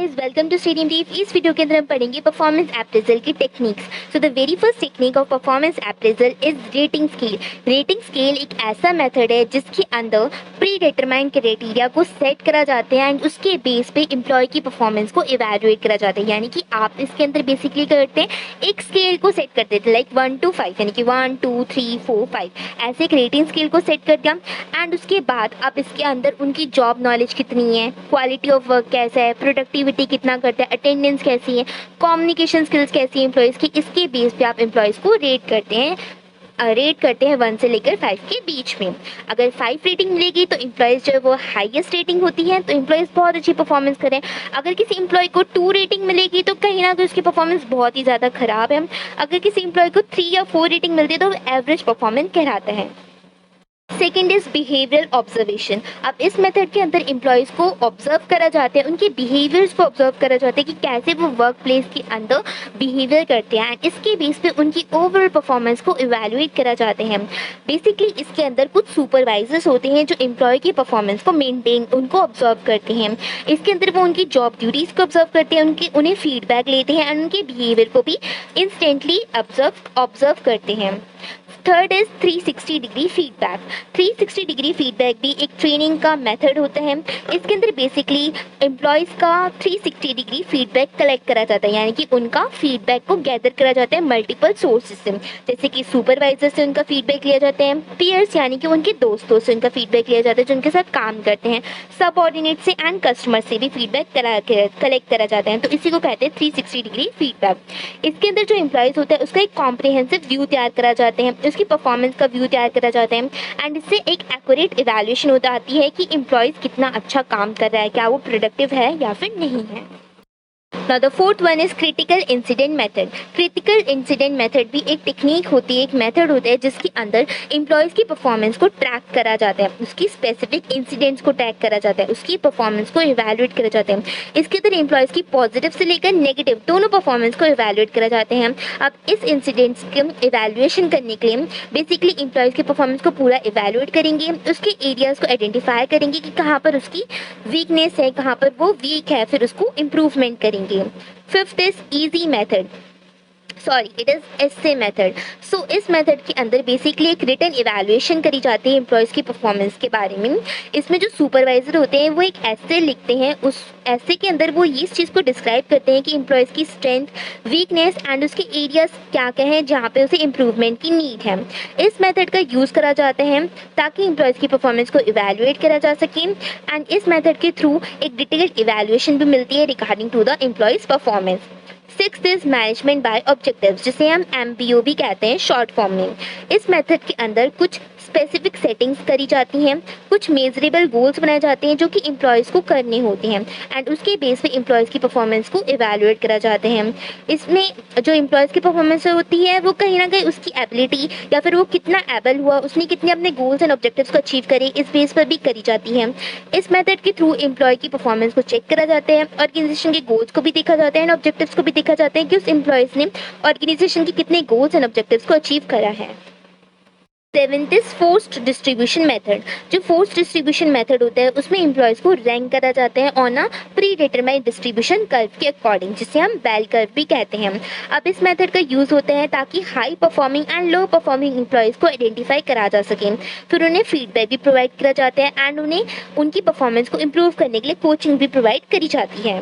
Guys, welcome to stadium टीफ। इस video के अंदर हम पढ़ेंगे परफॉर्मेंस अप्रेजल की techniques. So the very first technique of performance appraisal is rating scale. Rating scale एक ऐसा मेथड है जिसके अंदर प्री डिटरमाइंड क्राइटेरिया को सेट करा जाते हैं एंड उसके बेस पे एम्प्लॉय की परफॉर्मेंस को इवैल्यूएट करा जाता है। यानी कि आप इसके अंदर बेसिकली करते हैं, एक स्केल को सेट करते थे लाइक 1 to 5, यानी कि 1 2 3 4 5 ऐसे एक रेटिंग स्केल को सेट कर दिया एंड उसके बाद आप इसके अंदर उनकी जॉब नॉलेज कितनी है, क्वालिटी ऑफ वर्क कैसा है, प्रोडक्टिविटी कितना करता है, अटेंडेंस कैसी है, कम्युनिकेशन स्किल्स कैसी है एम्प्लॉयज़ की, इसके बेस पे आप एम्प्लॉयज़ को रेट करते हैं 1 से लेकर 5 के बीच में। अगर 5 रेटिंग मिलेगी तो एम्प्लॉयज़ जो है वो हाईएस्ट रेटिंग होती है, तो एम्प्लॉयज़ बहुत अच्छी परफॉर्मेंस करें। अगर किसी एम्प्लॉय को 2 रेटिंग मिलेगी तो कहीं ना कहीं उसकी परफॉर्मेंस बहुत ही ज़्यादा ख़राब है। अगर किसी एम्प्लॉय को 3 या 4 रेटिंग मिलती है तो एवरेज परफॉर्मेंस कहलाता है। Second is behavioural observation. अब इस मेथड के अंदर एम्प्लॉयज़ को ऑब्जर्व करा जाते हैं, उनके बिहेवियर्स को ऑब्जर्व करा जाता है कि कैसे वो वर्क प्लेस के अंदर बिहेवियर करते हैं एंड इसके बेस पे उनकी ओवरऑल परफॉर्मेंस को इवैल्यूएट करा जाते हैं। बेसिकली इसके अंदर कुछ सुपरवाइजर्स होते हैं जो एम्प्लॉय की परफॉर्मेंस को मेनटेन उनको ऑब्जर्व करते हैं। इसके अंदर वो उनकी जॉब ड्यूटीज़ को ऑब्जर्व करते हैं, उन्हें फीडबैक लेते हैं एंड उनके बिहेवियर को भी इंस्टेंटली ऑब्जर्व करते हैं। Third is 360 degree feedback. 360 degree feedback भी एक ट्रेनिंग का मेथड होता है। इसके अंदर बेसिकली एम्प्लॉयज़ का 360 डिग्री फीडबैक कलेक्ट करा जाता है, यानी कि उनका फीडबैक को गैदर करा जाता है मल्टीपल सोर्सेज से, जैसे कि सुपरवाइजर से उनका फीडबैक लिया जाता है, पीयर्स यानी कि उनके दोस्तों से उनका फीडबैक लिया जाता है जो उनके साथ काम करते हैं, सबऑर्डिनेट से एंड कस्टमर से भी फीडबैक कलेक्ट करा जाता है। तो इसी को कहते हैं 360 डिग्री फीडबैक। इसके अंदर जो एम्प्लॉयज़ होता है उसका एक कॉम्प्रिहेंसिव व्यू तैयार करा जाते हैं, उसकी परफॉर्मेंस का व्यू तैयार करा जाता है एंड इससे एक एक्यूरेट इवैल्यूएशन होता आती है कि एम्प्लॉयज़ कितना अच्छा काम कर रहा है, क्या वो प्रोडक्टिव है या फिर नहीं है। Now the fourth one is critical incident method. Critical incident method भी एक टेक्निक होती है, एक मेथड होता है जिसके अंदर एम्प्लॉयज़ की परफॉर्मेंस को ट्रैक करा जाता है, उसकी स्पेसिफिक इंसिडेंट्स को ट्रैक करा जाता है, उसकी परफॉर्मेंस को इवैल्यूएट करा जाता है। इसके अंदर एम्प्लॉयज़ की पॉजिटिव से लेकर नेगेटिव दोनों परफॉर्मेंस को इवैल्यूएट करा जाते हैं। अब इस इंसिडेंट्स के इवैल्यूएशन करने के लिए बेसिकली एम्प्लॉयज़ की परफॉर्मेंस को पूरा इवैल्यूएट करेंगे, उसके एरियाज़ को आइडेंटिफाई करेंगे कि कहाँ पर उसकी वीकनेस है, कहाँ पर वो वीक है, फिर उसको इम्प्रूवमेंट करेंगे। Fifth is easy method, it is essay method. So इस मेथड के अंदर बेसिकली एक रिटन इवैल्यूएशन करी जाती है एम्प्लॉयज़ की परफॉर्मेंस के बारे में। इसमें जो सुपरवाइज़र होते हैं वो एक एसे लिखते हैं, उस एसे के अंदर वो इस चीज़ को डिस्क्राइब करते हैं कि एम्प्लॉयज़ की स्ट्रेंथ, वीकनेस एंड उसके एरियाज क्या क्या हैं जहाँ पे उसे इम्प्रूवमेंट की नीड है। इस मेथड का यूज़ करा जाता है ताकि एम्प्लॉयज़ की परफॉर्मेंस को इवैल्यूएट करा जा सके एंड इस मेथड के थ्रू एक डिटेल्ड इवैल्यूएशन भी मिलती है regarding to the employees performance. Sixth is management by objectives, जिसे हम MBO भी कहते हैं शॉर्ट फॉर्म में। इस मेथड के अंदर कुछ स्पेसिफिक सेटिंग्स करी जाती हैं, कुछ मेजरेबल गोल्स बनाए जाते हैं जो कि एम्प्लॉयज़ को करने होते हैं एंड उसके बेस पे एम्प्लॉयज़ की परफॉर्मेंस को इवैल्यूएट करा जाते हैं। इसमें जो एम्प्लॉयज़ की परफॉर्मेंस होती है वो कहीं ना कहीं उसकी एबिलिटी या फिर वो कितना एबल हुआ, उसने कितने अपने गोल्स एंड ऑब्जेक्टिव्स को अचीव करे, इस बेस पर भी करी जाती है। इस मेथड के थ्रू एम्प्लॉय की परफॉर्मेंस को चेक करा जाता है, ऑर्गेनाइजेशन के गोल्स को भी देखा जाता है एंड ऑब्जेक्टिव्स को भी देखा जाता है कि उस एम्प्लॉयज़ ने ऑर्गेनाइजेशन के कितने गोल्स एंड ऑब्जेक्टिव्स को अचीव करा है। Seventh is forced distribution method. जो फोर्स्ड डिस्ट्रीब्यूशन मेथड होता है उसमें एम्प्लॉयज़ को रैंक करा जाता है on a pre determined distribution curve के अकॉर्डिंग, जिसे हम बेल कर्व भी कहते हैं। अब इस मेथड का यूज़ होता है ताकि high performing and low performing employees को आइडेंटिफाई करा जा सके, फिर उन्हें फीडबैक भी प्रोवाइड करा जाता है एंड उन्हें उनकी परफॉर्मेंस को इम्प्रूव करने के लिए कोचिंग भी प्रोवाइड करी जाती है।